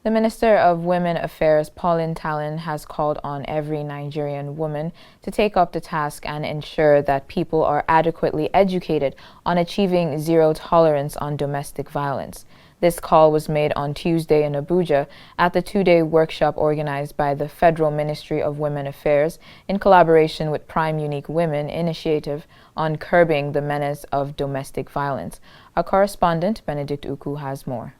The Minister of Women Affairs, Pauline Talon, has called on every Nigerian woman to take up the task and ensure that people are adequately educated on achieving zero tolerance on domestic violence. This call was made on Tuesday in Abuja at the two-day workshop organized by the Federal Ministry of Women Affairs in collaboration with Prime Unique Women Initiative on curbing the menace of domestic violence. Our correspondent, Benedict Uku, has more.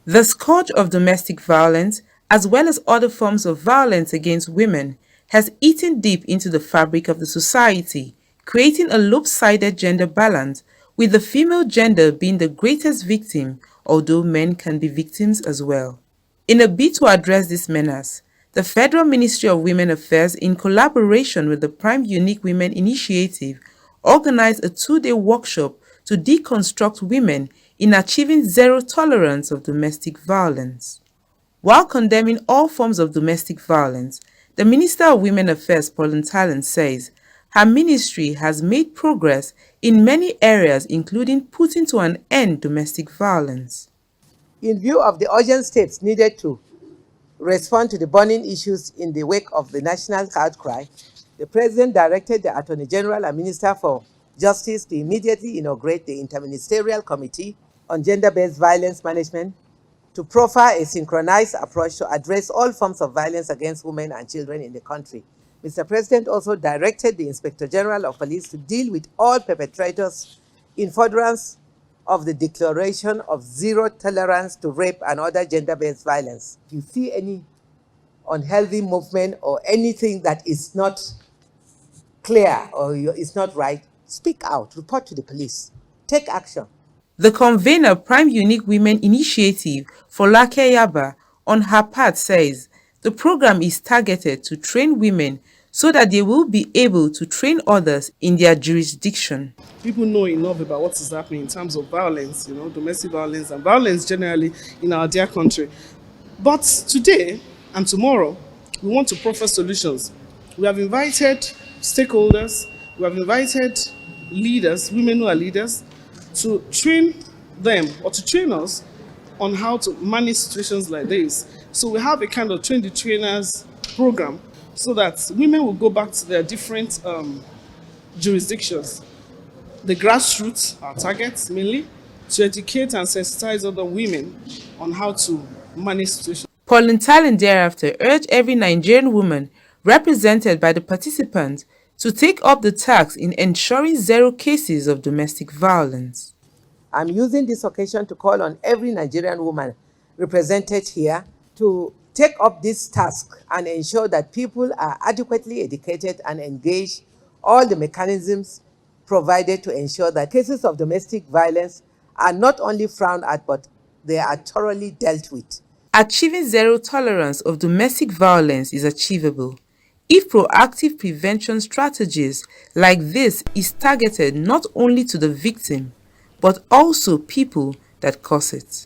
The scourge of domestic violence, as well as other forms of violence against women, has eaten deep into the fabric of the society, creating a lopsided gender balance, with the female gender being the greatest victim, although men can be victims as well. In a bid to address this menace, the Federal Ministry of Women Affairs, in collaboration with the Prime Unique Women Initiative, organized a two-day workshop to deconstruct women in achieving zero tolerance of domestic violence. While condemning all forms of domestic violence, the Minister of Women Affairs, Pauline Talon, says her ministry has made progress in many areas, including putting to an end domestic violence. In view of the urgent steps needed to respond to the burning issues in the wake of the national outcry, the President directed the Attorney General and Minister for Justice to immediately inaugurate the Interministerial Committee on Gender-Based Violence Management to proffer a synchronized approach to address all forms of violence against women and children in the country. Mr. President also directed the Inspector General of Police to deal with all perpetrators in furtherance of the declaration of zero tolerance to rape and other gender-based violence. If you see any unhealthy movement or anything that is not clear or is not right, speak out, report to the police, take action. The convener, Prime Unique Women Initiative, Folake Yaba, on her part says the program is targeted to train women so that they will be able to train others in their jurisdiction. People know enough about what is happening in terms of violence, domestic violence and violence generally in our dear country. But today and tomorrow, we want to proffer solutions. We have invited stakeholders, we have invited leaders, women who are leaders, to train them or to train us on how to manage situations like this. So we have a kind of train the trainers program so that women will go back to their different jurisdictions. The grassroots, our targets mainly, to educate and sensitize other women on how to manage situations. Pauline Talon thereafter urged every Nigerian woman represented by the participants to take up the task in ensuring zero cases of domestic violence. I'm using this occasion to call on every Nigerian woman represented here to take up this task and ensure that people are adequately educated and engage all the mechanisms provided to ensure that cases of domestic violence are not only frowned at, but they are thoroughly dealt with. Achieving zero tolerance of domestic violence is achievable if proactive prevention strategies like this is targeted not only to the victim, but also people that cause it.